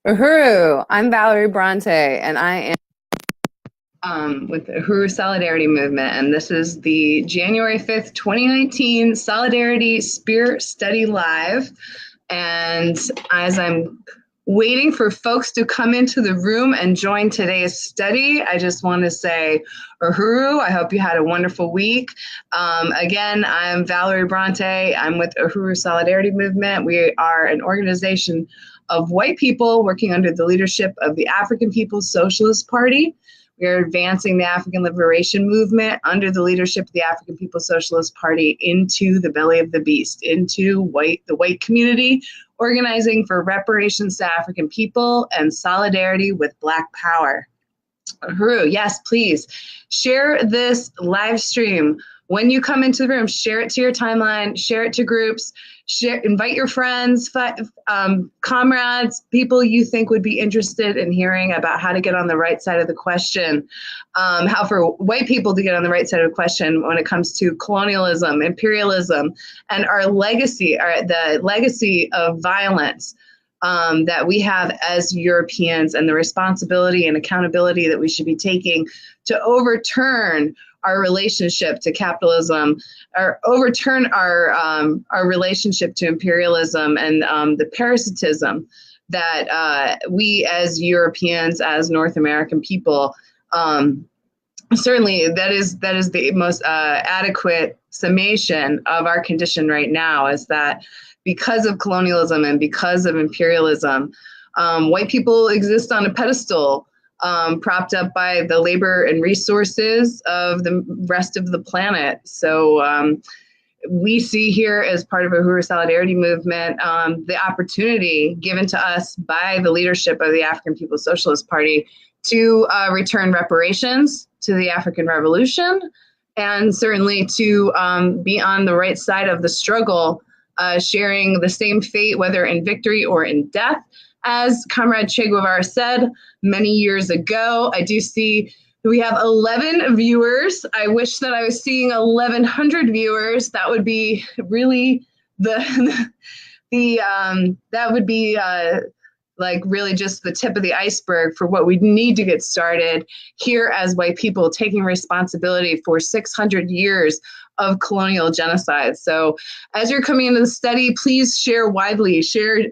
Uhuru, I'm Valerie Bronte, and I am with the Uhuru Solidarity Movement, and this is the January 5th, 2019 Solidarity Spear Study Live. And as I'm waiting for folks to come into the room and join today's study, I just want to say, Uhuru, I hope you had a wonderful week. Again, I'm Valerie Bronte. I'm with Uhuru Solidarity Movement. We are an organization of white people working under the leadership of the African People's Socialist Party. We are advancing the African liberation movement under the leadership of the African People's Socialist Party into the belly of the beast, into the white community, organizing for reparations to African people and solidarity with Black power. Uhuru, yes, please share this live stream. When you come into the room, share it to your timeline, share it to groups, invite your friends, comrades, people you think would be interested in hearing about how to get on the right side of the question, how for white people to get on the right side of the question when it comes to colonialism, imperialism, and our legacy, the legacy of violence that we have as Europeans, and the responsibility and accountability that we should be taking to overturn our relationship to capitalism, or overturn our relationship to imperialism and the parasitism that we as Europeans, as North American people, certainly that is the most adequate summation of our condition right now, is that because of colonialism and because of imperialism, white people exist on a pedestal, propped up by the labor and resources of the rest of the planet. So we see here, as part of a Uhuru Solidarity Movement, the opportunity given to us by the leadership of the African People's Socialist Party to return reparations to the African Revolution, and certainly to be on the right side of the struggle, sharing the same fate, whether in victory or in death. As Comrade Che Guevara said many years ago, I do see we have 11 viewers. I wish that I was seeing 1,100 viewers. That would be really that would be like really just the tip of the iceberg for what we need to get started here as white people, taking responsibility for 600 years of colonial genocide. So as you're coming into the study, please share widely, share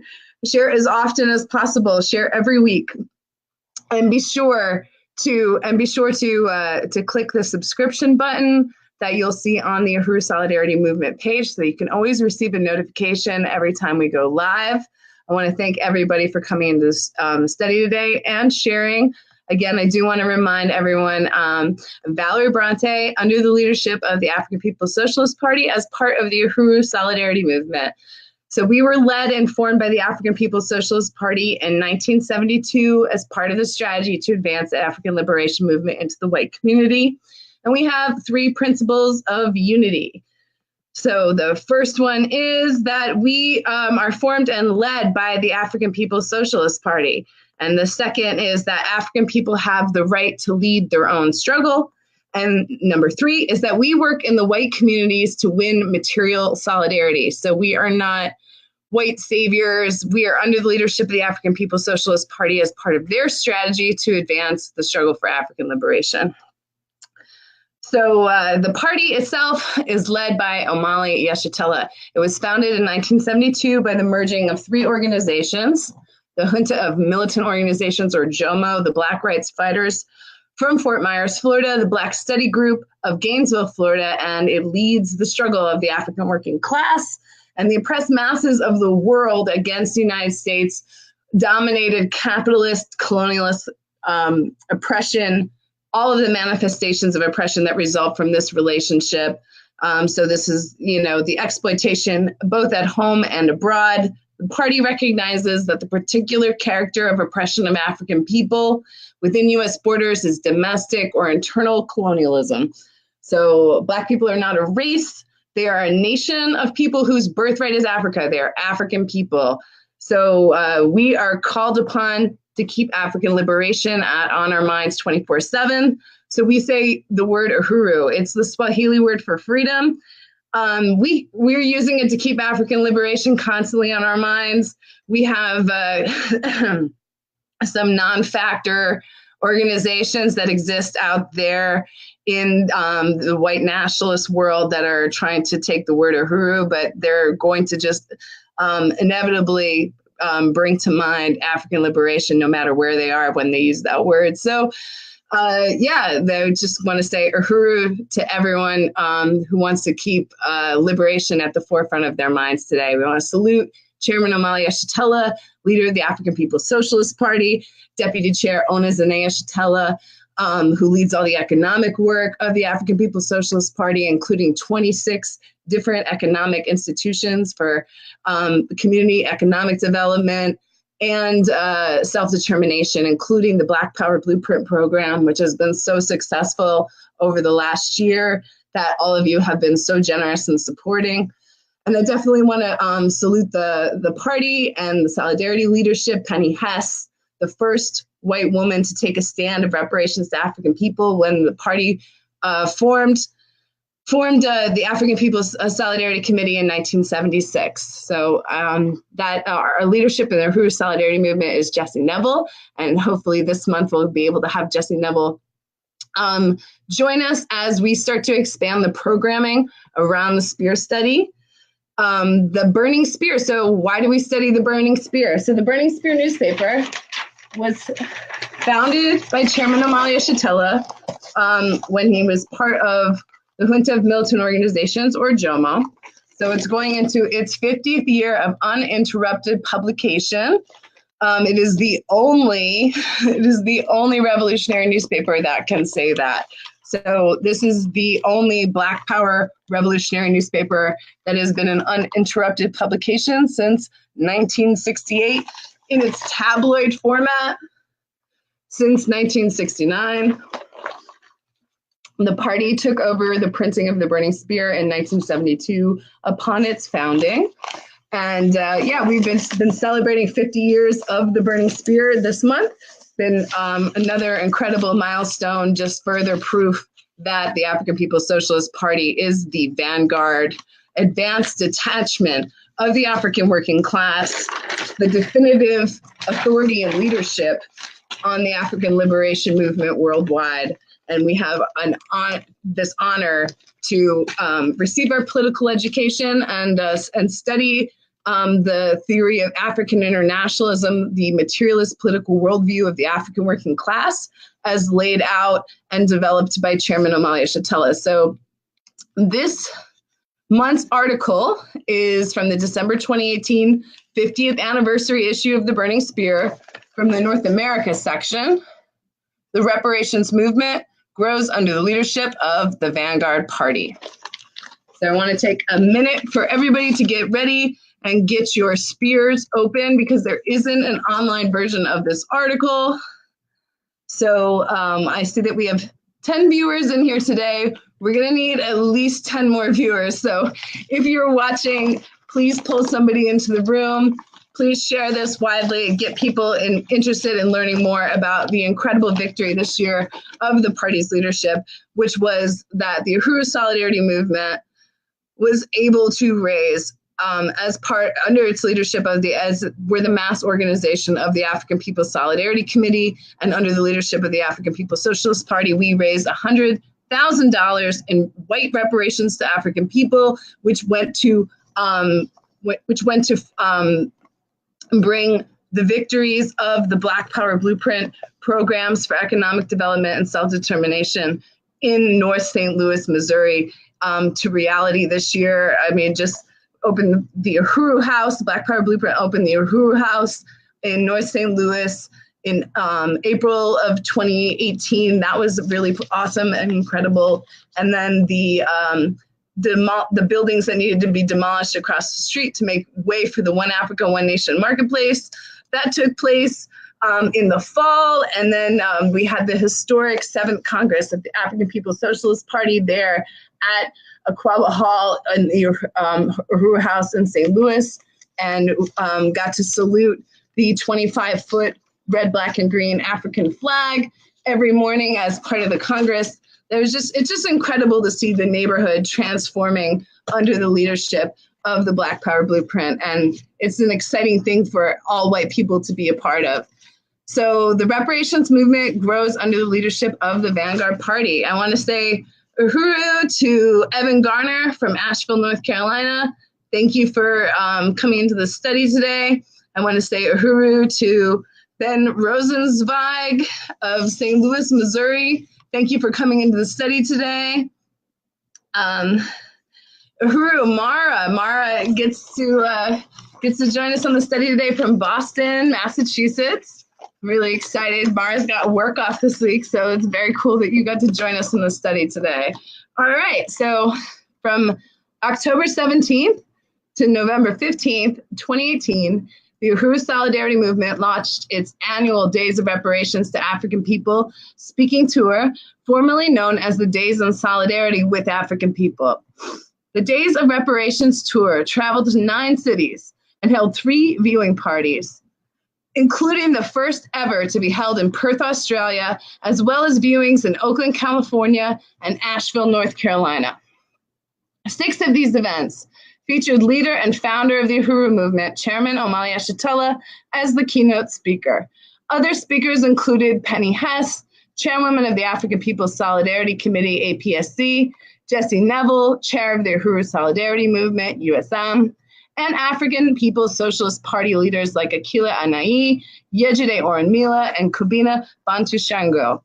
as often as possible, share every week, and be sure to click the subscription button that you'll see on the Uhuru Solidarity Movement page, so you can always receive a notification every time we go live. I want to thank everybody for coming into this study today and sharing. Again, I do want to remind everyone, Valerie Bronte, under the leadership of the African People's Socialist Party, as part of the Uhuru Solidarity Movement. So we were led and formed by the African People's Socialist Party in 1972 as part of the strategy to advance the African liberation movement into the white community. And we have 3 principles of unity. So the first one is that we are formed and led by the African People's Socialist Party. And the second is that African people have the right to lead their own struggle. And number 3 is that we work in the white communities to win material solidarity. So we are not white saviors. We are under the leadership of the African People's Socialist Party as part of their strategy to advance the struggle for African liberation. So the party itself is led by Omali Yeshitela. It was founded in 1972 by the merging of 3 organizations: the Junta of Militant Organizations, or JOMO, the Black Rights Fighters from Fort Myers, Florida, the Black Study Group of Gainesville, Florida, and it leads the struggle of the African working class and the oppressed masses of the world against the United States dominated capitalist, colonialist oppression, all of the manifestations of oppression that result from this relationship. So this is, the exploitation both at home and abroad. The party recognizes that the particular character of oppression of African people within U.S. borders is domestic or internal colonialism. So Black people are not a race. They are a nation of people whose birthright is Africa. They are African people. So we are called upon to keep African liberation on our minds 24/7. So we say the word Uhuru. It's the Swahili word for freedom. We're using it to keep African liberation constantly on our minds. We have some non-factor organizations that exist out there in the white nationalist world that are trying to take the word Uhuru, but they're going to just inevitably bring to mind African liberation no matter where they are when they use that word. So they just want to say Uhuru to everyone who wants to keep liberation at the forefront of their minds today. We want to salute Chairman Omali Yeshitela, leader of the African People's Socialist Party, Deputy Chair Ona Zanea Yeshitela, who leads all the economic work of the African People's Socialist Party, including 26 different economic institutions for community economic development and self-determination, including the Black Power Blueprint program, which has been so successful over the last year that all of you have been so generous in supporting. And I definitely want to salute the party and the Solidarity leadership, Penny Hess, the first white woman to take a stand of reparations to African people when the party formed the African People's Solidarity Committee in 1976. So that our leadership in the Uhuru Solidarity Movement is Jesse Neville, and hopefully this month we'll be able to have Jesse Neville join us as we start to expand the programming around the Spear Study. The Burning Spear. So why do we study the Burning Spear? So the Burning Spear newspaper was founded by Chairman Omali Yeshitela when he was part of the Junta of Militant Organizations, or JOMO. So it's going into its 50th year of uninterrupted publication. It is the only revolutionary newspaper that can say that. So this is the only Black Power revolutionary newspaper that has been an uninterrupted publication since 1968 in its tabloid format since 1969. The party took over the printing of the Burning Spear in 1972 upon its founding. And we've been celebrating 50 years of the Burning Spear this month. Been another incredible milestone, just further proof that the African People's Socialist Party is the vanguard, advanced detachment of the African working class, the definitive authority and leadership on the African liberation movement worldwide. And we have this honor to receive our political education and study the theory of African internationalism, the materialist political worldview of the African working class, as laid out and developed by Chairman Omali Yeshitela. So this month's article is from the December 2018 50th anniversary issue of the Burning Spear from the North America section. The reparations movement grows under the leadership of the Vanguard Party. So I want to take a minute for everybody to get ready and get your spears open, because there isn't an online version of this article. So I see that we have 10 viewers in here today. We're going to need at least 10 more viewers. So if you're watching, please pull somebody into the room. Please share this widely and get people interested in learning more about the incredible victory this year of the party's leadership, which was that the Uhuru Solidarity Movement was able to raise under its leadership we're the mass organization of the African People's Solidarity Committee, and under the leadership of the African People's Socialist Party, we raised $100,000 in white reparations to African people, which went to bring the victories of the Black Power Blueprint programs for economic development and self-determination in North St. Louis, Missouri, to reality this year. I mean, just opened the Uhuru House. The Black Power Blueprint opened the Uhuru House in North St. Louis in April of 2018. That was really awesome and incredible. And then the buildings that needed to be demolished across the street to make way for the One Africa, One Nation marketplace, that took place in the fall. And then we had the historic 7th Congress of the African People's Socialist Party there at Aquaba Hall in the Uhuru House in St. Louis, and got to salute the 25-foot red, black, and green African flag every morning as part of the Congress. It's just incredible to see the neighborhood transforming under the leadership of the Black Power Blueprint, and it's an exciting thing for all white people to be a part of. So the reparations movement grows under the leadership of the Vanguard Party. I want to say Uhuru to Evan Garner from Asheville, North Carolina. Thank you for coming into the study today. I want to say Uhuru to Ben Rosenzweig of St. Louis, Missouri. Thank you for coming into the study today. Uhuru, Mara gets to join us on the study today from Boston, Massachusetts. Really excited. Mara's got work off this week, so it's very cool that you got to join us in the study today. All right, so from October 17th to November 15th, 2018, the Uhuru Solidarity Movement launched its annual Days of Reparations to African People speaking tour, formerly known as the Days in Solidarity with African People. The Days of Reparations tour traveled to 9 cities and held 3 viewing parties, including the first ever to be held in Perth, Australia, as well as viewings in Oakland, California, and Asheville, North Carolina. 6 of these events featured leader and founder of the Uhuru movement, Chairman Omali Yeshitela, as the keynote speaker. Other speakers included Penny Hess, Chairwoman of the African People's Solidarity Committee, APSC, Jesse Neville, Chair of the Uhuru Solidarity Movement, USM, and African People's Socialist Party leaders like Akila Anai, Yejide Oronmila, and Kubina Bantushango.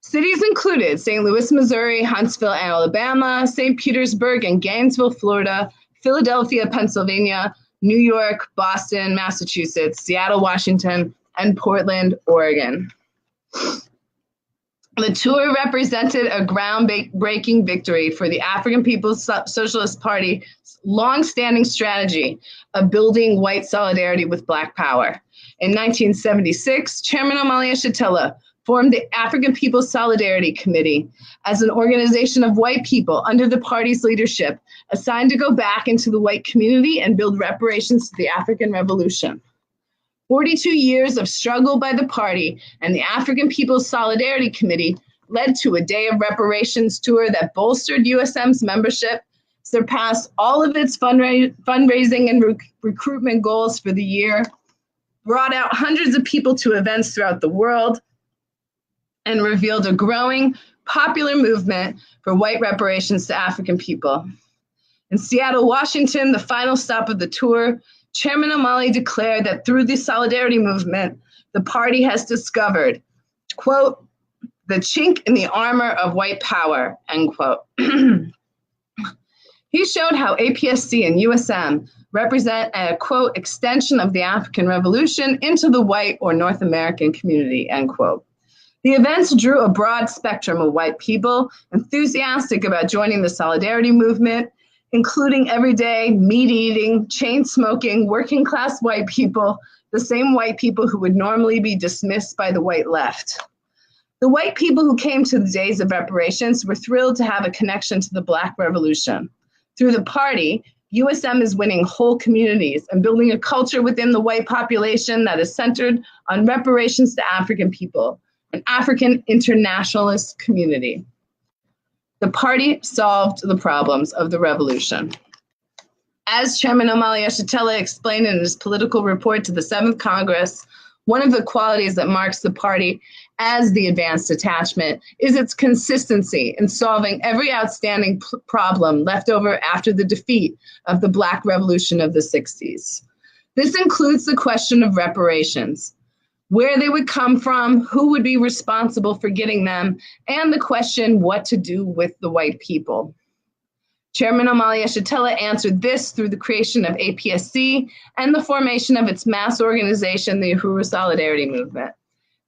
Cities included St. Louis, Missouri, Huntsville, Alabama, St. Petersburg and Gainesville, Florida, Philadelphia, Pennsylvania, New York, Boston, Massachusetts, Seattle, Washington, and Portland, Oregon. The tour represented a groundbreaking victory for the African People's Socialist Party's long-standing strategy of building white solidarity with Black power. In 1976, Chairman Omali Yeshitela formed the African People's Solidarity Committee as an organization of white people under the party's leadership, assigned to go back into the white community and build reparations to the African Revolution. 42 years of struggle by the party and the African People's Solidarity Committee led to a Day of Reparations tour that bolstered USM's membership, surpassed all of its fundraising and recruitment goals for the year, brought out hundreds of people to events throughout the world, and revealed a growing popular movement for white reparations to African people. In Seattle, Washington, the final stop of the tour, Chairman Omali declared that through the Solidarity Movement, the party has discovered, quote, the chink in the armor of white power, end quote. He showed how APSC and USM represent a, quote, extension of the African Revolution into the white or North American community, end quote. The events drew a broad spectrum of white people enthusiastic about joining the Solidarity Movement, including everyday, meat-eating, chain-smoking, working-class white people, the same white people who would normally be dismissed by the white left. The white people who came to the Days of Reparations were thrilled to have a connection to the Black Revolution. Through the party, USM is winning whole communities and building a culture within the white population that is centered on reparations to African people, an African internationalist community. The party solved the problems of the revolution. As Chairman Omali Yeshitela explained in his political report to the 7th Congress, one of the qualities that marks the party as the advanced attachment is its consistency in solving every outstanding problem left over after the defeat of the Black Revolution of the 60s. This includes the question of reparations, where they would come from, who would be responsible for getting them, and the question what to do with the white people. Chairman Omali Yeshitela answered this through the creation of APSC and the formation of its mass organization, the Uhuru Solidarity Movement.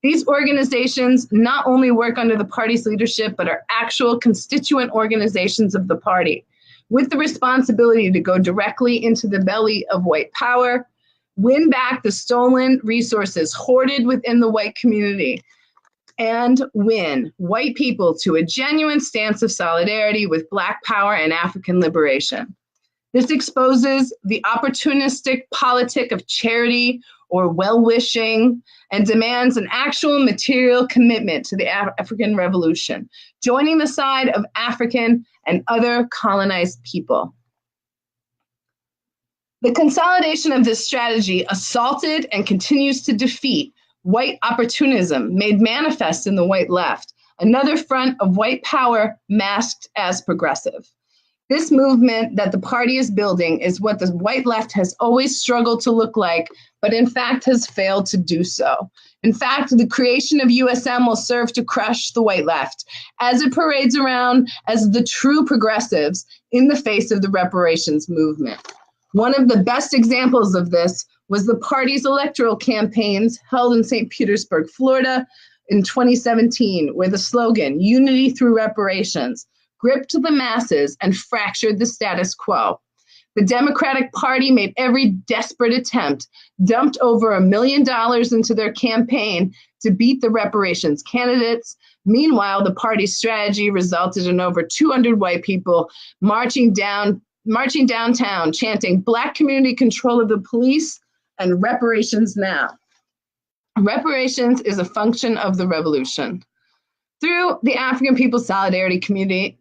These organizations not only work under the party's leadership, but are actual constituent organizations of the party, with the responsibility to go directly into the belly of white power, win back the stolen resources hoarded within the white community, and win white people to a genuine stance of solidarity with Black power and African liberation. This exposes the opportunistic politic of charity or well-wishing and demands an actual material commitment to the African Revolution, joining the side of African and other colonized people. The consolidation of this strategy assaulted and continues to defeat white opportunism made manifest in the white left, another front of white power masked as progressive. This movement that the party is building is what the white left has always struggled to look like, but in fact has failed to do so. In fact, the creation of USM will serve to crush the white left as it parades around as the true progressives in the face of the reparations movement. One of the best examples of this was the party's electoral campaigns held in St. Petersburg, Florida in 2017, where the slogan, "Unity through reparations," gripped the masses and fractured the status quo. The Democratic Party made every desperate attempt, dumped over $1 million into their campaign to beat the reparations candidates. Meanwhile, the party's strategy resulted in over 200 white people marching downtown, chanting "Black community control of the police" and "Reparations now." Reparations is a function of the revolution. Through the African People's Solidarity Committee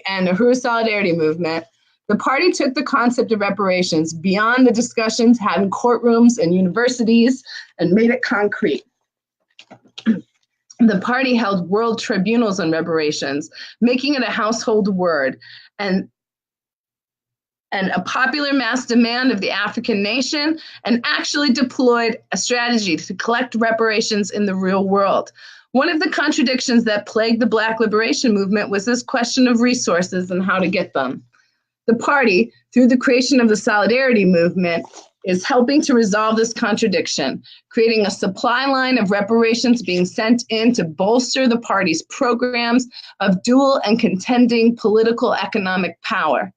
and the Uhuru Solidarity Movement, the party took the concept of reparations beyond the discussions had in courtrooms and universities and made it concrete. The party held world tribunals on reparations, making it a household word and a popular mass demand of the African nation, and actually deployed a strategy to collect reparations in the real world. One of the contradictions that plagued the Black liberation movement was this question of resources and how to get them. The party, through the creation of the Solidarity movement, is helping to resolve this contradiction, creating a supply line of reparations being sent in to bolster the party's programs of dual and contending political economic power.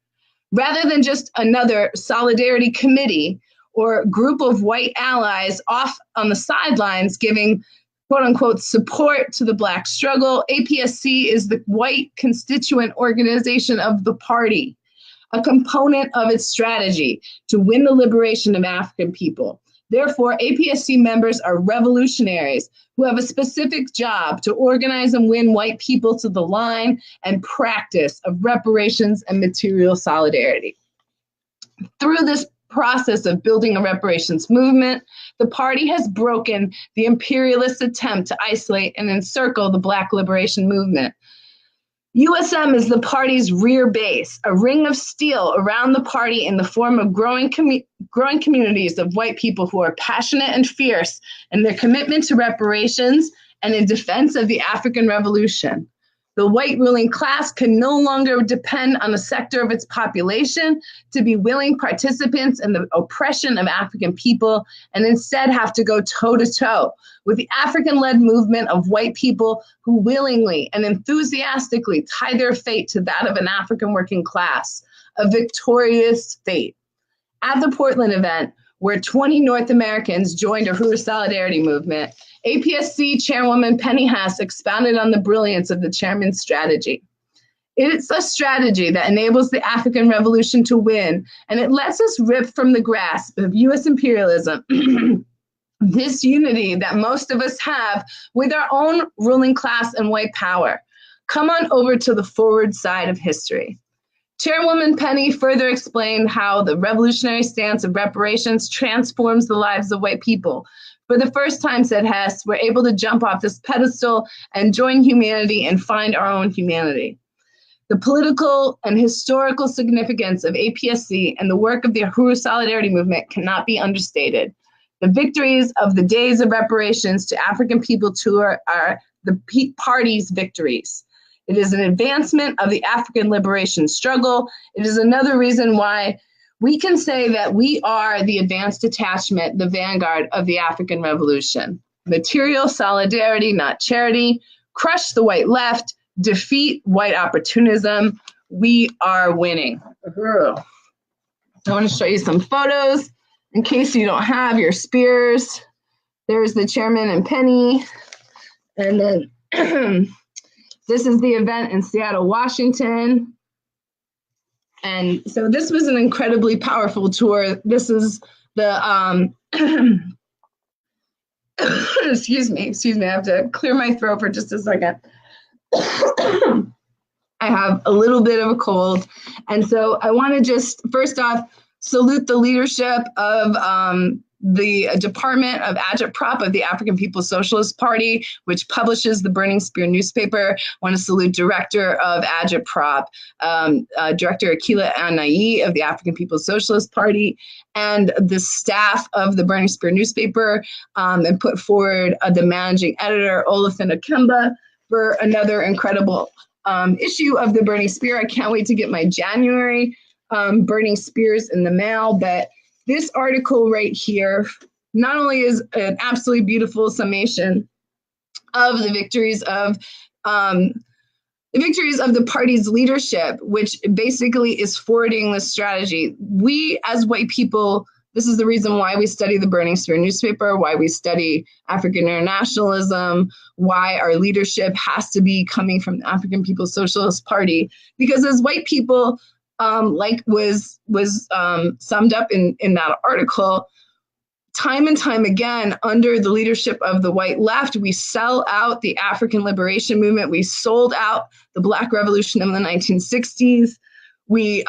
Rather than just another solidarity committee or group of white allies off on the sidelines giving quote unquote support to the Black struggle, APSC is the white constituent organization of the party, a component of its strategy to win the liberation of African people. Therefore, APSC members are revolutionaries who have a specific job to organize and win white people to the line and practice of reparations and material solidarity. Through this process of building a reparations movement, the party has broken the imperialist attempt to isolate and encircle the Black liberation movement. USM is the party's rear base, a ring of steel around the party in the form of growing communities of white people who are passionate and fierce in their commitment to reparations and in defense of the African Revolution. The white ruling class can no longer depend on a sector of its population to be willing participants in the oppression of African people, and instead have to go toe-to-toe with the African-led movement of white people who willingly and enthusiastically tie their fate to that of an African working class, a victorious fate. At the Portland event, where 20 North Americans joined Uhuru Solidarity movement, APSC Chairwoman Penny Hess expounded on the brilliance of the chairman's strategy. It's a strategy that enables the African Revolution to win, and it lets us rip from the grasp of U.S. imperialism this unity that most of us have with our own ruling class and white power. Come on over to the forward side of history. Chairwoman Penny further explained how the revolutionary stance of reparations transforms the lives of white people. For the first time, said Hess, we're able to jump off this pedestal and join humanity and find our own humanity. The political and historical significance of APSC and the work of the Uhuru Solidarity movement cannot be understated. The victories of the days of reparations to African people tour are the party's victories. It is an advancement of the African liberation struggle. It is another reason why we can say that we are the advanced detachment, the vanguard of the African Revolution. Material solidarity, not charity. Crush the white left. Defeat white opportunism. We are winning. Uhuru. I want to show you some photos in case you don't have your spears. There's the chairman and Penny. And then this is the event in Seattle, Washington. And so this was an incredibly powerful tour. This is the, excuse me, I have to clear my throat for just a second. I have a little bit of a cold. And so I want to just, first off, salute the leadership of the Department of Agitprop of the African People's Socialist Party, which publishes the Burning Spear newspaper. I want to salute Director of Agitprop, Director Akila Anayi of the African People's Socialist Party, and the staff of the Burning Spear newspaper, and put forward the managing editor, Olafin Akemba, for another incredible issue of the Burning Spear. I can't wait to get my January Burning Spears in the mail, but this article right here not only is an absolutely beautiful summation of the victories of the party's leadership, which basically is forwarding the strategy. We, as white people, this is the reason why we study the Burning Spear newspaper, why we study African internationalism, why our leadership has to be coming from the African People's Socialist Party. Because as white people, like was summed up in that article, time and time again, under the leadership of the white left, we sell out the African liberation movement. We sold out the Black Revolution in the 1960s. We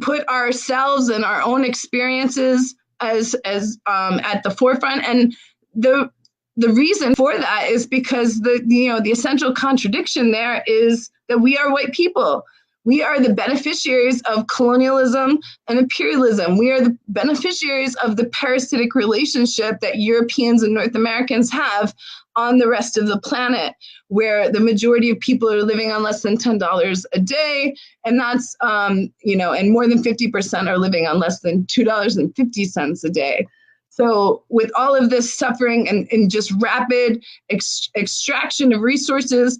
put ourselves and our own experiences as at the forefront, and the reason for that is because the essential contradiction there is that we are white people. We are the beneficiaries of colonialism and imperialism. We are the beneficiaries of the parasitic relationship that Europeans and North Americans have on the rest of the planet, where the majority of people are living on less than $10 a day. And that's, and more than 50% are living on less than $2.50 a day. So with all of this suffering and just rapid extraction of resources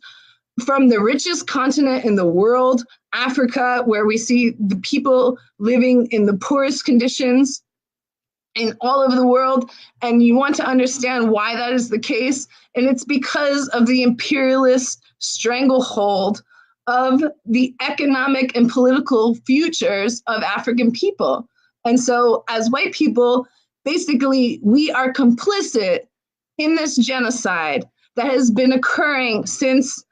from the richest continent in the world, Africa, where we see the people living in the poorest conditions in all over the world, and you want to understand why that is the case, and it's because of the imperialist stranglehold of the economic and political futures of African people. And so as white people, basically, we are complicit in this genocide that has been occurring since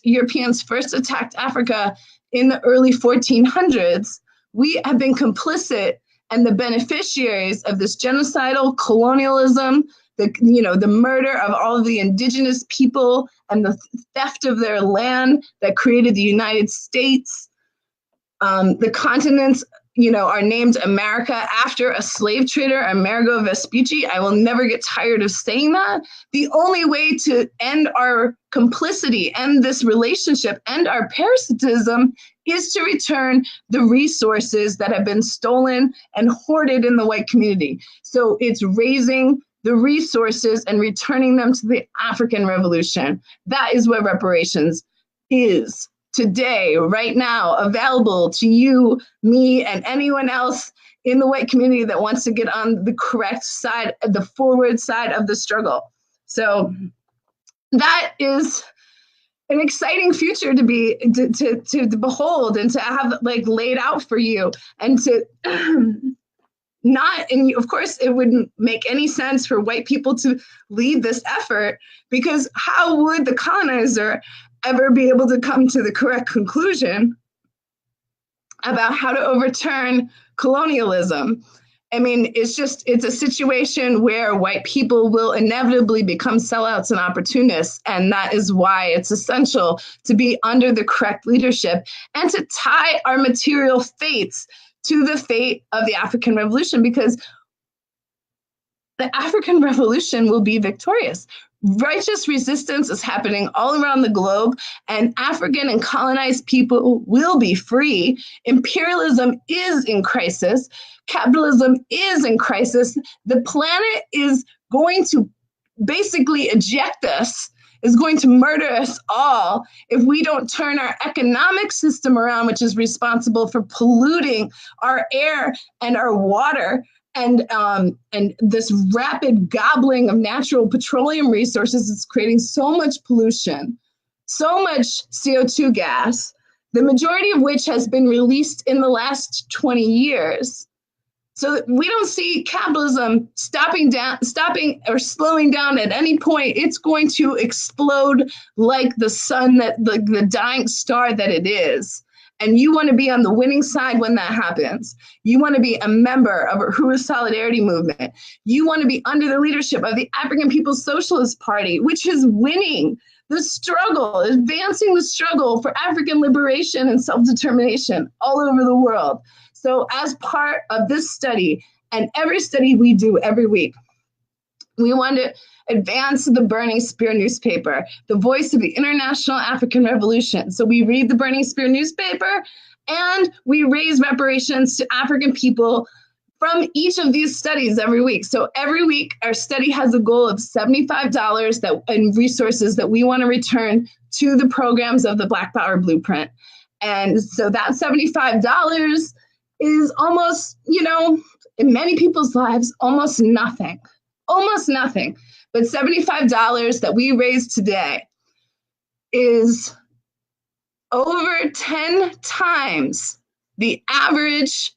Europeans first attacked Africa in the early 1400s. We have been complicit and the beneficiaries of this genocidal colonialism, the murder of all of the indigenous people and the theft of their land that created the United States. The continents, are named America after a slave trader, Amerigo Vespucci. I will never get tired of saying that. The only way to end our complicity, end this relationship, end our parasitism is to return the resources that have been stolen and hoarded in the white community. So it's raising the resources and returning them to the African Revolution. That is what reparations is. Today, right now, available to you, me, and anyone else in the white community that wants to get on the correct side, the forward side of the struggle. So that is an exciting future to behold and to have laid out for you, and to and of course, it wouldn't make any sense for white people to lead this effort, because how would the colonizer ever be able to come to the correct conclusion about how to overturn colonialism? I mean, it's a situation where white people will inevitably become sellouts and opportunists. And that is why it's essential to be under the correct leadership and to tie our material fates to the fate of the African Revolution, because the African Revolution will be victorious. Righteous resistance is happening all around the globe, and African and colonized people will be free. Imperialism is in crisis. Capitalism is in crisis. The planet is going to basically eject us, is going to murder us all if we don't turn our economic system around, which is responsible for polluting our air and our water. And this rapid gobbling of natural petroleum resources is creating so much pollution, so much CO2 gas, the majority of which has been released in the last 20 years. So we don't see capitalism stopping or slowing down at any point. It's going to explode like the sun, the dying star that it is. and you want to be on the winning side when that happens. You want to be a member of Uhuru's Solidarity Movement. You want to be under the leadership of the African People's Socialist Party, which is winning the struggle, advancing the struggle for African liberation and self-determination all over the world. So as part of this study and every study we do every week, we want to advance the Burning Spear newspaper, the voice of the International African Revolution. So we read the Burning Spear newspaper and we raise reparations to African people from each of these studies every week. So every week, our study has a goal of $75 in resources that we want to return to the programs of the Black Power Blueprint. And so that $75 is almost, in many people's lives, almost nothing. But $75 that we raised today is over 10 times the average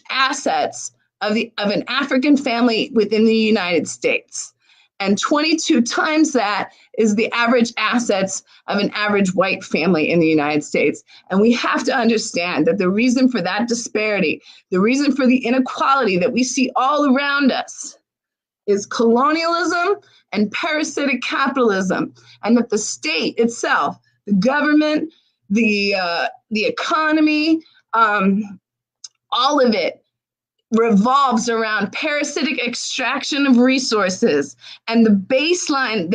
assets of an African family within the United States. And 22 times that is the average assets of an average white family in the United States. And we have to understand that the reason for that disparity, the reason for the inequality that we see all around us is colonialism and parasitic capitalism, and that the state itself, the government, the economy, all of it revolves around parasitic extraction of resources. And the baseline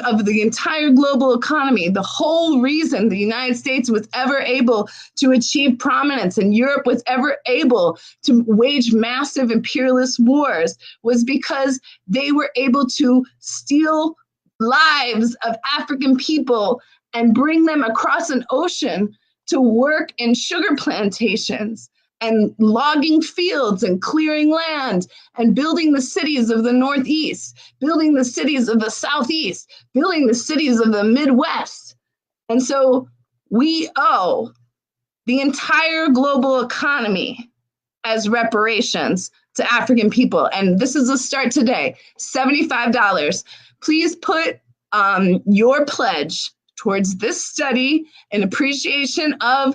of the entire global economy, the whole reason the United States was ever able to achieve prominence and Europe was ever able to wage massive imperialist wars, was because they were able to steal lives of African people and bring them across an ocean to work in sugar plantations and logging fields and clearing land and building the cities of the Northeast, building the cities of the Southeast, building the cities of the Midwest. And so we owe the entire global economy as reparations to African people. And this is a start today, $75. Please put your pledge towards this study in appreciation of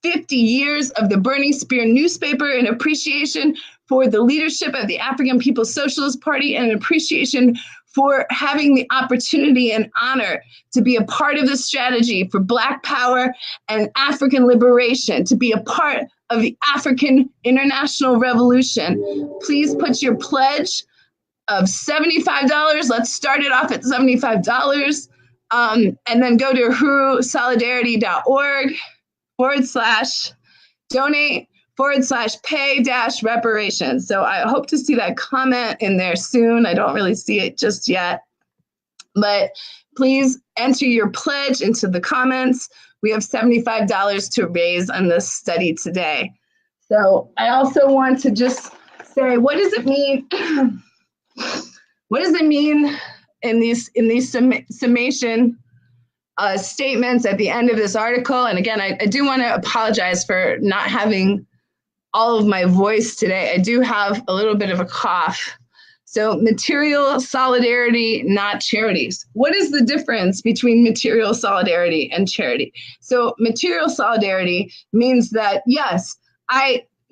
50 years of the Burning Spear newspaper, in appreciation for the leadership of the African People's Socialist Party, and an appreciation for having the opportunity and honor to be a part of the strategy for Black power and African liberation, to be a part of the African International Revolution. Please put your pledge of $75. Let's start it off at $75. And then go to uhurusolidarity.org/donate/pay-reparations. So I hope to see that comment in there soon. I don't really see it just yet, but please enter your pledge into the comments. We have $75 to raise on this study today. So I also want to just say, what does it mean? What does it mean in these summation statements at the end of this article? And again, I do want to apologize for not having all of my voice today. I do have a little bit of a cough. So material solidarity, not charities. What is the difference between material solidarity and charity? So material solidarity means that, yes,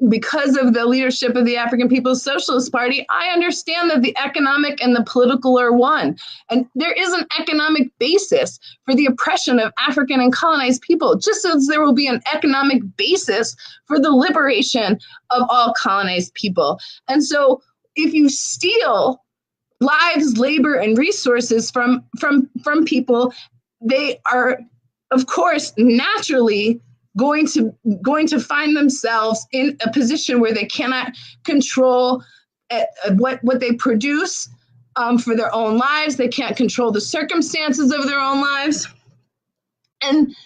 because of the leadership of the African People's Socialist Party, I understand that the economic and the political are one. And there is an economic basis for the oppression of African and colonized people, just as there will be an economic basis for the liberation of all colonized people. And so if you steal lives, labor, and resources from people, they are, of course, naturally going to find themselves in a position where they cannot control what they produce for their own lives. They can't control the circumstances of their own lives. And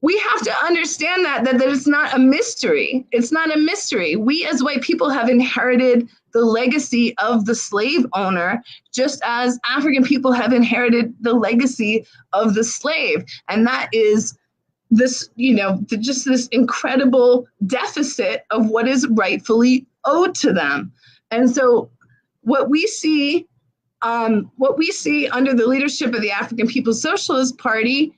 we have to understand that it's not a mystery. It's not a mystery. We as white people have inherited the legacy of the slave owner, just as African people have inherited the legacy of the slave. And that is this, just this incredible deficit of what is rightfully owed to them. And so what we see under the leadership of the African People's Socialist Party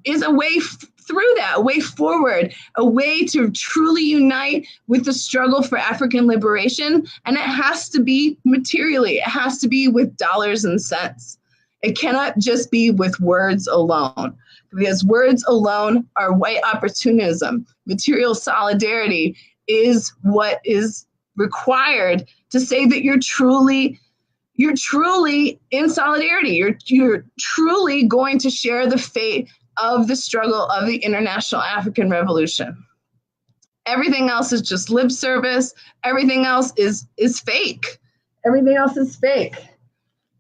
is a way through that, a way forward, a way to truly unite with the struggle for African liberation. And it has to be materially, it has to be with dollars and cents. It cannot just be with words alone, because words alone are white opportunism. Material solidarity is what is required to say that you're truly in solidarity. You're truly going to share the fate of the struggle of the International African Revolution. Everything else is just lip service. Everything else is fake. Everything else is fake.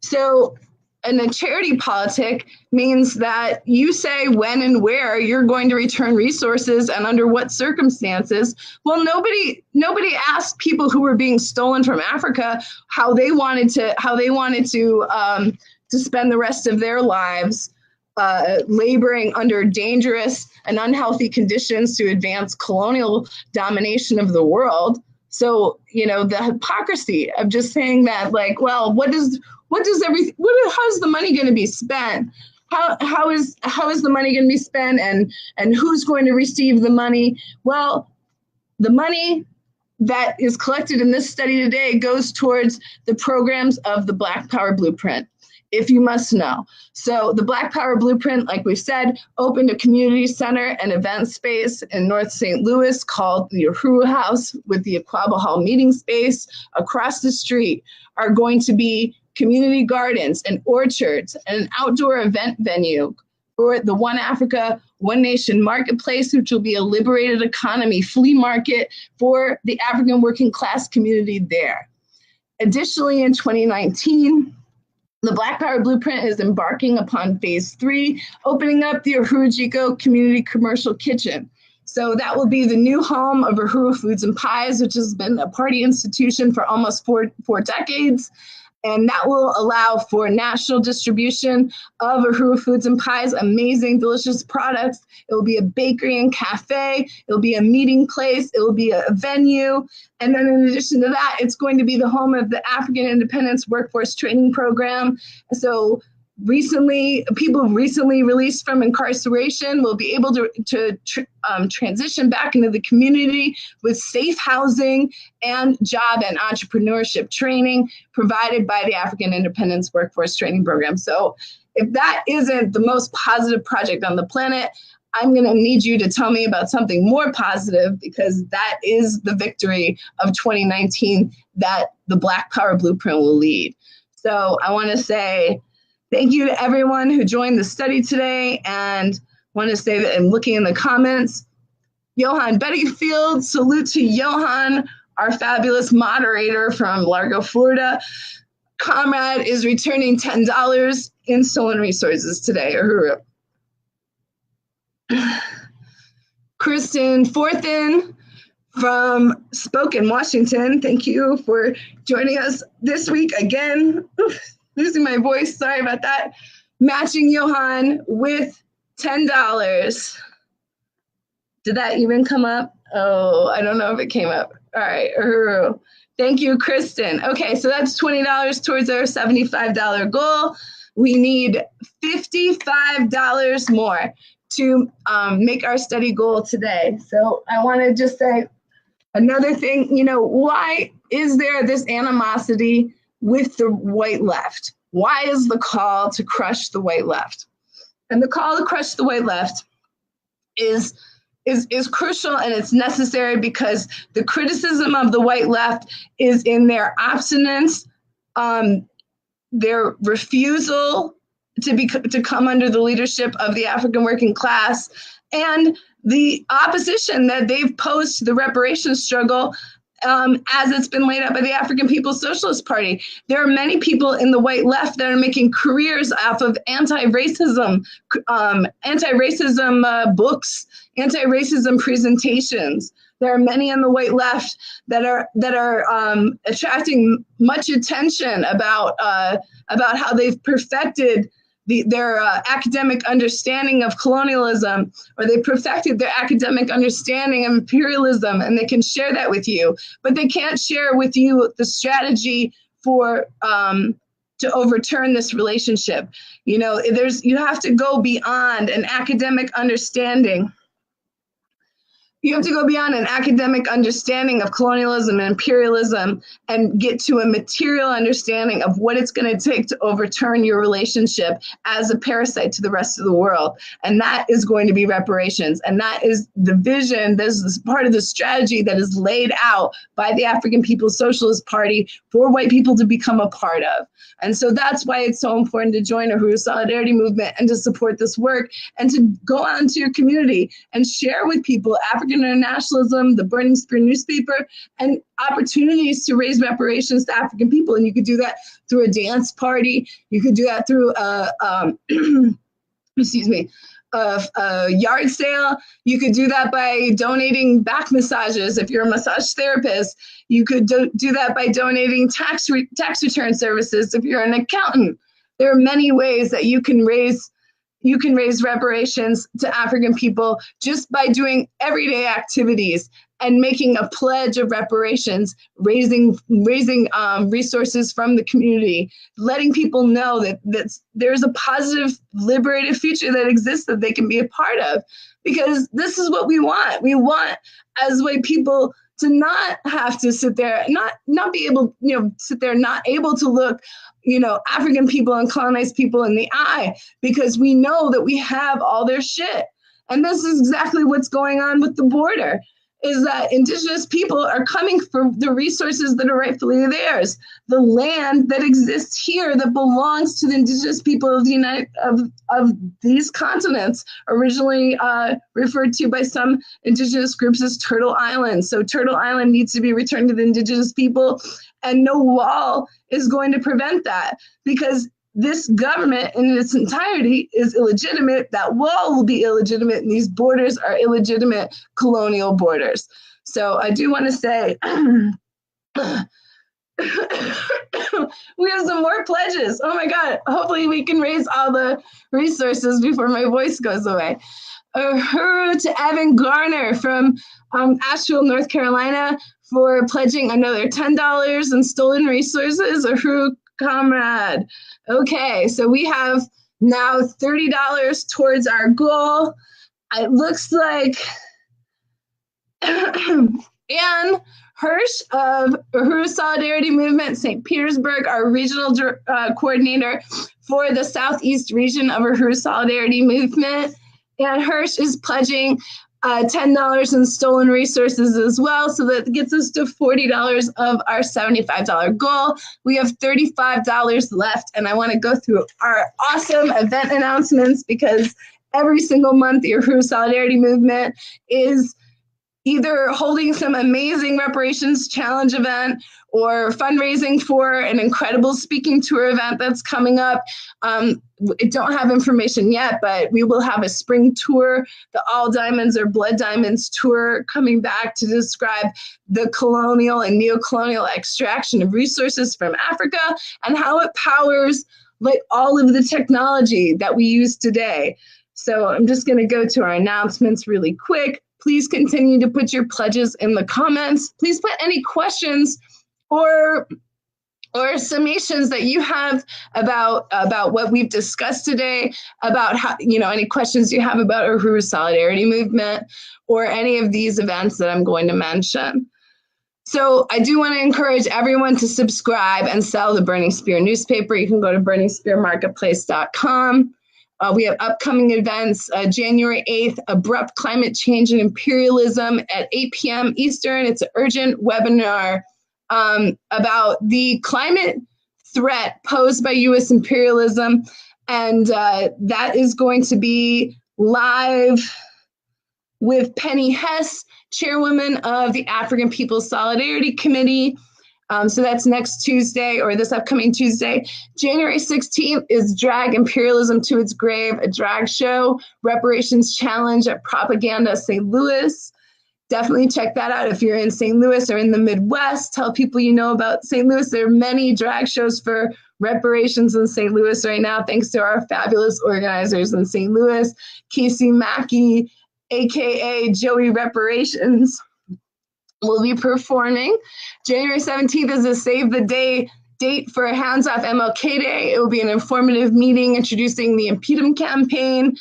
So, and the charity politic means that you say when and where you're going to return resources and under what circumstances. Well, nobody asked people who were being stolen from Africa how they wanted to spend the rest of their lives laboring under dangerous and unhealthy conditions to advance colonial domination of the world. So, the hypocrisy of just saying that, like, well, how's the money going to be spent? How is the money going to be spent, and who's going to receive the money? Well, the money that is collected in this study today goes towards the programs of the Black Power Blueprint, if you must know. So the Black Power Blueprint, like we said, opened a community center and event space in North St. Louis called the Uhuru House, with the Aquaba Hall meeting space. Across the street are going to be community gardens and orchards and an outdoor event venue for the One Africa, One Nation marketplace, which will be a liberated economy flea market for the African working class community there. Additionally, in 2019, the Black Power Blueprint is embarking upon phase 3, opening up the Uhuru Jiko Community Commercial Kitchen. So that will be the new home of Uhuru Foods and Pies, which has been a party institution for almost four decades. And that will allow for national distribution of Uhuru Foods and Pies, amazing, delicious products. It will be a bakery and cafe. It will be a meeting place. It will be a venue. And then in addition to that, it's going to be the home of the African Independence Workforce Training Program. So people recently released from incarceration will be able to transition back into the community with safe housing and job and entrepreneurship training provided by the African Independence Workforce Training Program. So if that isn't the most positive project on the planet, I'm going to need you to tell me about something more positive, because that is the victory of 2019 that the Black Power Blueprint will lead. So I want to say thank you to everyone who joined the study today, and want to say that in looking in the comments, Johan Bettyfield, salute to Johan, our fabulous moderator from Largo, Florida. Comrade is returning $10 in stolen resources today. Uhuru. Kristen Forthen from Spokane, Washington. Thank you for joining us this week again. Losing my voice, sorry about that. Matching Johan with $10. Did that even come up? Oh, I don't know if it came up. All right, Uhuru. Thank you, Kristen. Okay, so that's $20 towards our $75 goal. We need $55 more to make our study goal today. So I want to just say another thing, why is there this animosity with the white left? Why is the call to crush the white left? And the call to crush the white left is crucial, and it's necessary because the criticism of the white left is in their obstinance, their refusal to come under the leadership of the African working class, and the opposition that they've posed to the reparations struggle as it's been laid out by the African People's Socialist Party. There are many people in the white left that are making careers off of anti-racism books, anti-racism presentations. There are many on the white left that are attracting much attention about how they've perfected their academic understanding of colonialism, or they perfected their academic understanding of imperialism, and they can share that with you, but they can't share with you the strategy for to overturn this relationship. You have to go beyond an academic understanding You have to go beyond an academic understanding of colonialism and imperialism and get to a material understanding of what it's going to take to overturn your relationship as a parasite to the rest of the world. And that is going to be reparations. And that is the vision, this is part of the strategy that is laid out by the African People's Socialist Party for white people to become a part of. And so that's why it's so important to join Uhuru Solidarity Movement and to support this work and to go out into your community and share with people African internationalism, the Burning Spear newspaper, and opportunities to raise reparations to African people. And you could do that through a dance party. You could do that through a yard sale. You could do that by donating back massages if you're a massage therapist. You could do that by donating tax return services if you're an accountant. There are many ways that you can raise reparations to African people just by doing everyday activities and making a pledge of reparations, raising resources from the community, letting people know that there's a positive, liberated future that exists that they can be a part of. Because this is what we want. We want, as white people, to not have to sit there, not be able, sit there, not able to look, African people and colonized people in the eye, because we know that we have all their shit. And this is exactly what's going on with the border, is that indigenous people are coming for the resources that are rightfully theirs. The land that exists here that belongs to the indigenous people of the of these continents, originally referred to by some indigenous groups as Turtle Island. So Turtle Island needs to be returned to the indigenous people, and no wall is going to prevent that, because this government in its entirety is illegitimate. That wall will be illegitimate, and these borders are illegitimate colonial borders. So I do want to say, we have some more pledges. Oh my God, hopefully we can raise all the resources before my voice goes away. Uhuru to Evan Garner from Asheville, North Carolina, for pledging another $10 in stolen resources. Uhuru, comrade. Okay, so we have now $30 towards our goal. It looks like Ann Hirsch of Uhuru Solidarity Movement, St. Petersburg, our regional coordinator for the Southeast region of Uhuru Solidarity Movement. Ann Hirsch is pledging $10 in stolen resources as well. So that gets us to $40 of our $75 goal. We have $35 left, and I want to go through our awesome event announcements, because every single month the Uhuru Solidarity Movement is either holding some amazing reparations challenge event or fundraising for an incredible speaking tour event that's coming up. I don't have information yet, but we will have a spring tour, the All Diamonds or Blood Diamonds tour, coming back to describe the colonial and neo-colonial extraction of resources from Africa and how it powers like all of the technology that we use today. So I'm just going to go to our announcements really quick. Please continue to put your pledges in the comments. Please put any questions or summations that you have about what we've discussed today, about how, any questions you have about Uhuru Solidarity Movement or any of these events that I'm going to mention. So I do want to encourage everyone to subscribe and sell the Burning Spear newspaper. You can go to burningspearmarketplace.com. We have upcoming events, January 8th, Abrupt Climate Change and Imperialism at 8 p.m. Eastern. It's an urgent webinar about the climate threat posed by U.S. imperialism. And that is going to be live with Penny Hess, chairwoman of the African People's Solidarity Committee. So that's next Tuesday, or this upcoming Tuesday. January 16th is Drag Imperialism to Its Grave, a drag show, reparations challenge at Propaganda St. Louis. Definitely check that out if you're in St. Louis or in the Midwest. Tell people you know about St. Louis. There are many drag shows for reparations in St. Louis right now, thanks to our fabulous organizers in St. Louis, Casey Mackey, AKA Joey Reparations, will be performing. January 17th is a Save the Day date for Hands Off MLK Day. It will be an informative meeting introducing the Impede 'em campaign,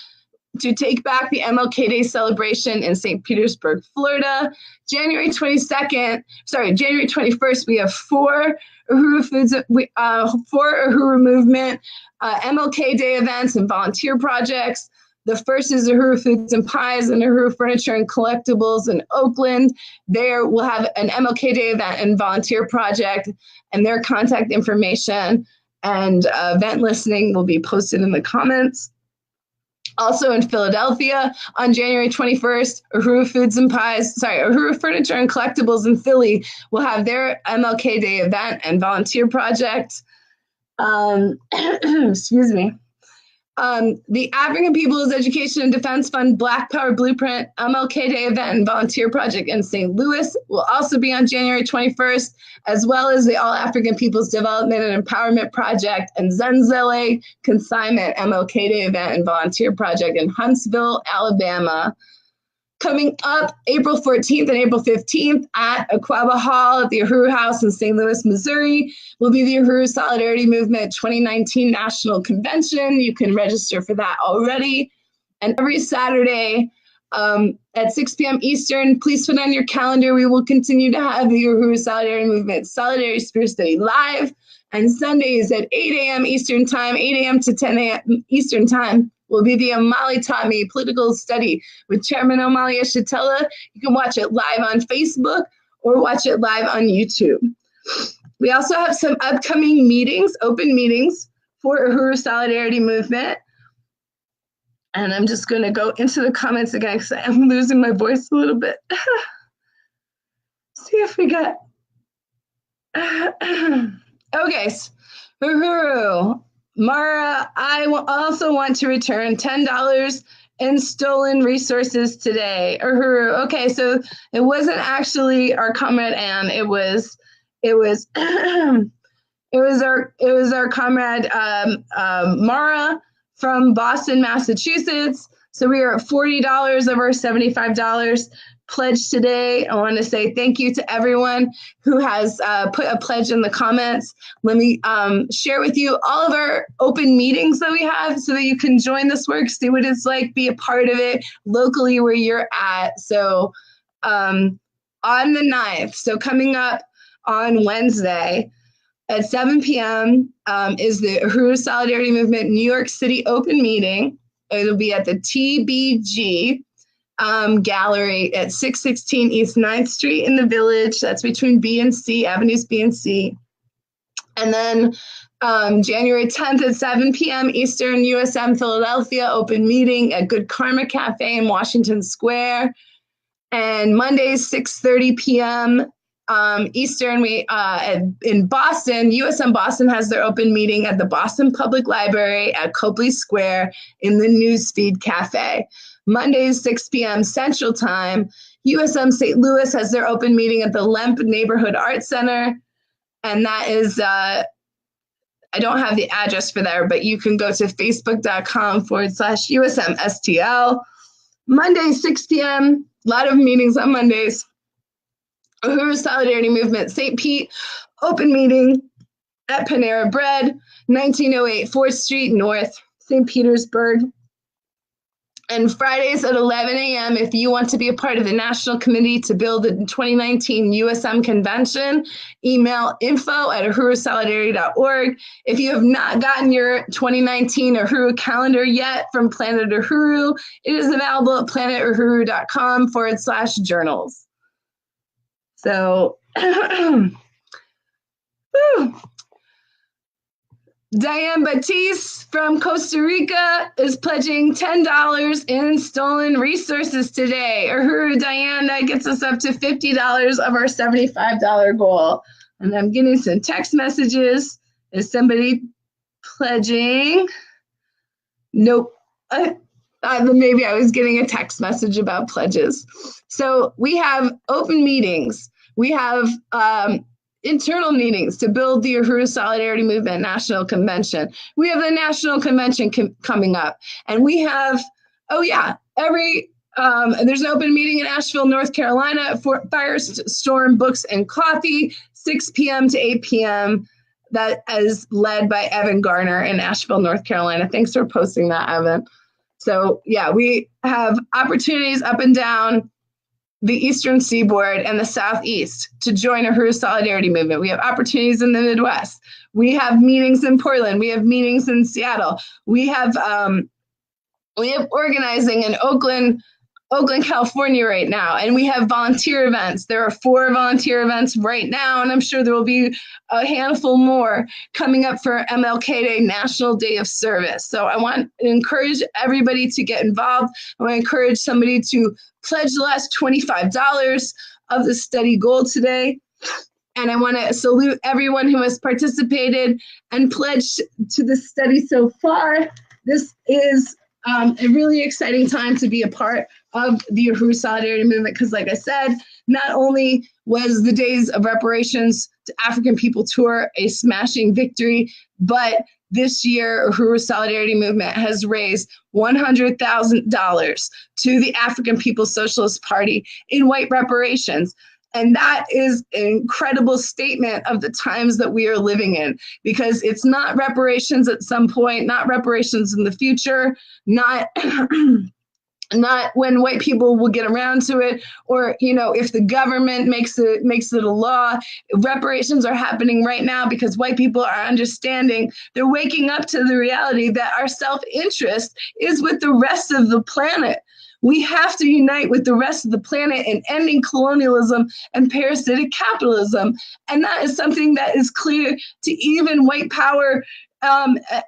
to take back the MLK Day celebration in St. Petersburg, Florida. January 21st, we have four Uhuru Movement MLK Day events and volunteer projects. The first is Uhuru Foods and Pies and Uhuru Furniture and Collectibles in Oakland. There we'll have an MLK Day event and volunteer project, and their contact information and event listing will be posted in the comments. Also in Philadelphia on January 21st, Uhuru Furniture and Collectibles in Philly will have their MLK Day event and volunteer project. Excuse me. The African People's Education and Defense Fund Black Power Blueprint MLK Day event and volunteer project in St. Louis will also be on January 21st, as well as the All African People's Development and Empowerment Project and Zenzele Consignment MLK Day event and volunteer project in Huntsville, Alabama. Coming up April 14th and April 15th at Aquaba Hall at the Uhuru House in St. Louis, Missouri, will be the Uhuru Solidarity Movement 2019 National Convention. You can register for that already. And every Saturday at 6 p.m. Eastern, please put on your calendar. We will continue to have the Uhuru Solidarity Movement Solidarity Spirit Study live. And Sundays at 8 a.m. Eastern Time, 8 a.m. to 10 a.m. Eastern Time, will be the Omali Taught Me Political Study with Chairman Omali Yeshitela. You can watch it live on Facebook or watch it live on YouTube. We also have some upcoming meetings, open meetings for Uhuru Solidarity Movement. And I'm just going to go into the comments again because I'm losing my voice a little bit. See if we got... Okay, Uhuru. Mara, I also want to return $10 in stolen resources today. Uhuru. Okay, so it wasn't actually our comrade Anne. It was our comrade Mara from Boston, Massachusetts. So we are at $40 of our $75 pledge today. I want to say thank you to everyone who has put a pledge in the comments. Let me share with you all of our open meetings that we have so that you can join this work, see what it's like, be a part of it locally where you're at. So on the 9th, so coming up on Wednesday at 7 p.m. Is the Uhuru Solidarity Movement New York City open meeting. It'll be at the TBG Gallery at 616 East 9th Street in the Village. That's between B and C, Avenues B and C. And then January 10th at 7 p.m. Eastern, USM Philadelphia, open meeting at Good Karma Cafe in Washington Square. And Mondays, 6:30 p.m. Eastern, in Boston, USM Boston has their open meeting at the Boston Public Library at Copley Square in the Newsfeed Cafe. Mondays, 6 p.m. Central Time, USM St. Louis has their open meeting at the Lemp Neighborhood Arts Center. And that is, I don't have the address for there, but you can go to facebook.com/USMSTL. Mondays, 6 p.m., a lot of meetings on Mondays. Uhuru Solidarity Movement, St. Pete, open meeting at Panera Bread, 1908 4th Street North, St. Petersburg. And Fridays at 11 a.m., if you want to be a part of the National Committee to build the 2019 USM Convention, email info@uhurusolidarity.org. If you have not gotten your 2019 Uhuru calendar yet from Planet Uhuru, it is available at planetuhuru.com/journals. So, Diane Batiste from Costa Rica is pledging $10 in stolen resources today. Uhuru Diane, that gets us up to $50 of our $75 goal. And I'm getting some text messages. Is somebody pledging? Nope. Maybe I was getting a text message about pledges. So we have open meetings. We have internal meetings to build the Uhuru Solidarity Movement National Convention. We have the National Convention coming up. And we have, there's an open meeting in Asheville, North Carolina for Firestorm Books and Coffee, 6 p.m. to 8 p.m. That is led by Evan Garner in Asheville, North Carolina. Thanks for posting that, Evan. So yeah, we have opportunities up and down the Eastern Seaboard and the Southeast to join Uhuru Solidarity Movement. We have opportunities in the Midwest. We have meetings in Portland. We have meetings in Seattle. We have organizing in Oakland, California right now, and we have volunteer events. There are 4 volunteer events right now, and I'm sure there will be a handful more coming up for MLK Day, National Day of Service. So I want to encourage everybody to get involved. I want to encourage somebody to pledge the last $25 of the study goal today. And I want to salute everyone who has participated and pledged to the study so far. This is a really exciting time to be a part of the Uhuru Solidarity Movement because, like I said, not only was the Days of Reparations to African People Tour a smashing victory, but this year, Uhuru Solidarity Movement has raised $100,000 to the African People's Socialist Party in white reparations. And that is an incredible statement of the times that we are living in, because it's not reparations at some point, not reparations in the future, not not when white people will get around to it, or if the government makes it a law. Reparations are happening right now because white people are understanding. They're waking up to the reality that our self-interest is with the rest of the planet. We have to unite with the rest of the planet in ending colonialism and parasitic capitalism. And that is something that is clear to even white power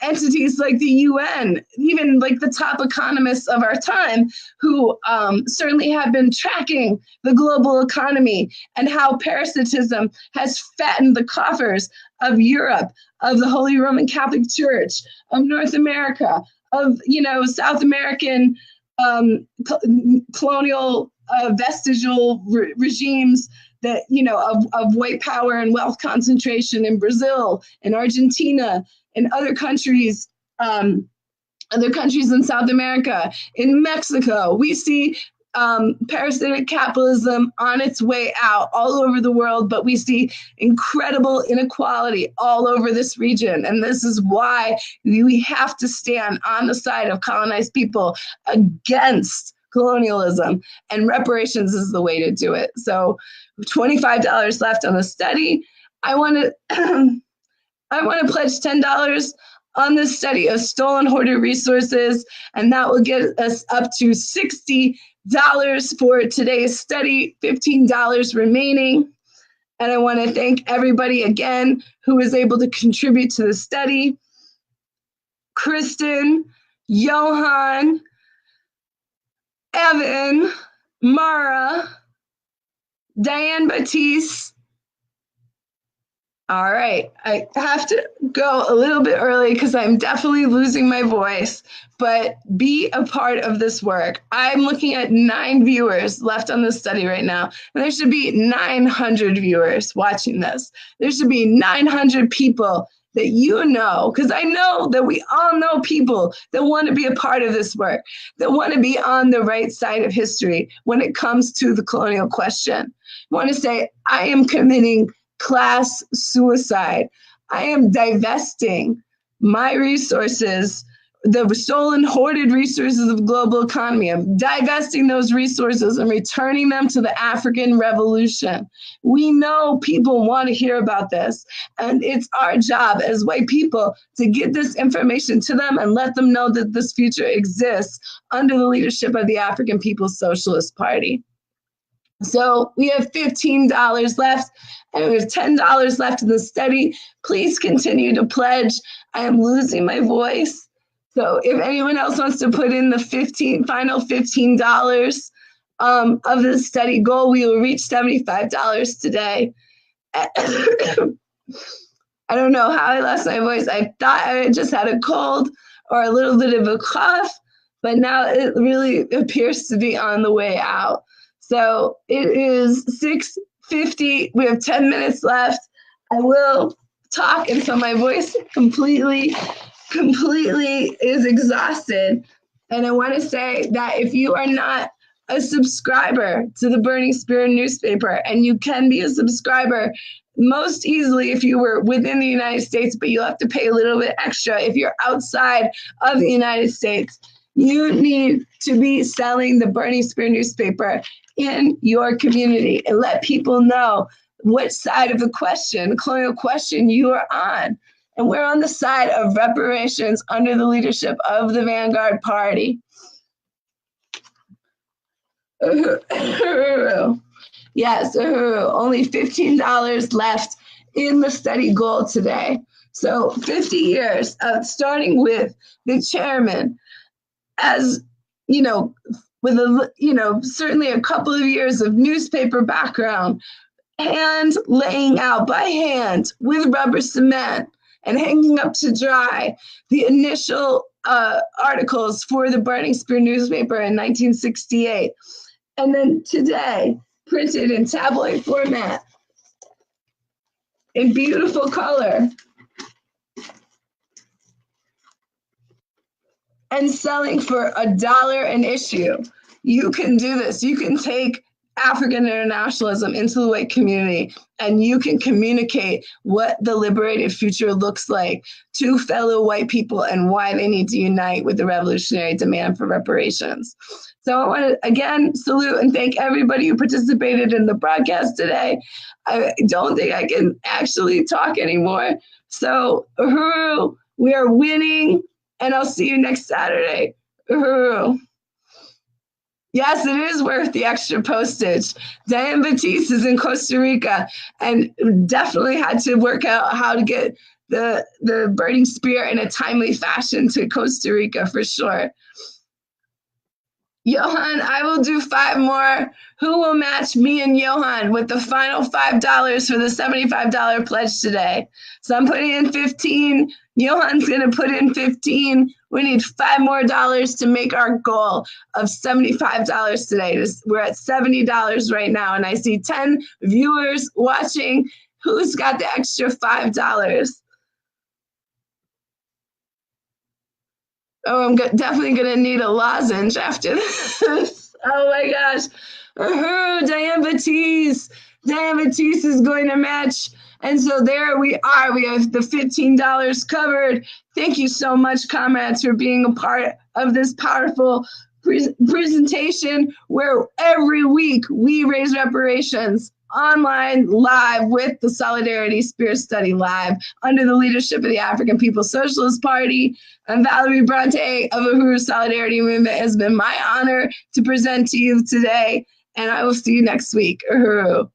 entities like the UN, even like the top economists of our time, who certainly have been tracking the global economy and how parasitism has fattened the coffers of Europe, of the Holy Roman Catholic Church, of North America, of South American colonial vestigial regimes that of white power and wealth concentration in Brazil and Argentina and other countries in South America, in Mexico. We see parasitic capitalism on its way out all over the world, but we see incredible inequality all over this region. And this is why we have to stand on the side of colonized people against colonialism, and reparations is the way to do it. So $25 left on the study. I want to pledge $10 on this study of stolen hoarded resources, and that will get us up to $60 for today's study, $15 remaining. And I want to thank everybody again who was able to contribute to the study. Kristen, Johan, Evan, Mara, Diane Batiste. All right, I have to go a little bit early because I'm definitely losing my voice, but be a part of this work. I'm looking at 9 viewers left on this study right now, and there should be 900 viewers watching this. There should be 900 people that because I know that we all know people that want to be a part of this work, that want to be on the right side of history when it comes to the colonial question. I want to say, I am committing class suicide. I am divesting my resources, the stolen, hoarded resources of the global economy. I'm divesting those resources and returning them to the African Revolution. We know people want to hear about this, and it's our job as white people to get this information to them and let them know that this future exists under the leadership of the African People's Socialist Party. So we have $15 left, and we have $10 left in the study. Please continue to pledge. I am losing my voice. So if anyone else wants to put in the final $15 of the study goal, we will reach $75 today. I don't know how I lost my voice. I thought I just had a cold or a little bit of a cough, but now it really appears to be on the way out. So it is 6:50. We have 10 minutes left. I will talk until my voice completely is exhausted. And I want to say that if you are not a subscriber to the Burning Spear newspaper, and you can be a subscriber most easily if you were within the United States, but you'll have to pay a little bit extra if you're outside of the United States. You need to be selling the Burning Spear newspaper in your community and let people know what side of the colonial question, you are on. And we're on the side of reparations under the leadership of the Vanguard Party. Uhuru. Yes, Uhuru. Only $15 left in the study goal today. So 50 years of starting with the chairman, as you know, with certainly a couple of years of newspaper background, hand laying out by hand with rubber cement and hanging up to dry the initial articles for the Burning Spear newspaper in 1968. And then today, printed in tabloid format in beautiful color and selling for $1 an issue. You can do this. You can take African internationalism into the white community, and you can communicate what the liberated future looks like to fellow white people and why they need to unite with the revolutionary demand for reparations. So I want to again salute and thank everybody who participated in the broadcast today. I don't think I can actually talk anymore. So Uhuru, we are winning, and I'll see you next Saturday. Uhuru. Yes, it is worth the extra postage. Diane Batiste is in Costa Rica and definitely had to work out how to get the Burning Spear in a timely fashion to Costa Rica for sure. Johan, I will do 5 more. Who will match me and Johan with the final $5 for the $75 pledge today? So I'm putting in 15. Johan's going to put in 15. We need 5 more dollars to make our goal of $75 today. We're at $70 right now, and I see 10 viewers watching. Who's got the extra $5? Oh, I'm definitely going to need a lozenge after this. Oh my gosh. Diane Batiste. Diane Batiste is going to match. And so there we are. We have the $15 covered. Thank you so much, comrades, for being a part of this powerful presentation where every week we raise reparations online live with the Solidarity Spear Study Live under the leadership of the African People's Socialist Party. And Valerie Bronte of Uhuru Solidarity Movement. Has been my honor to present to you today, and I will see you next week. Uhuru.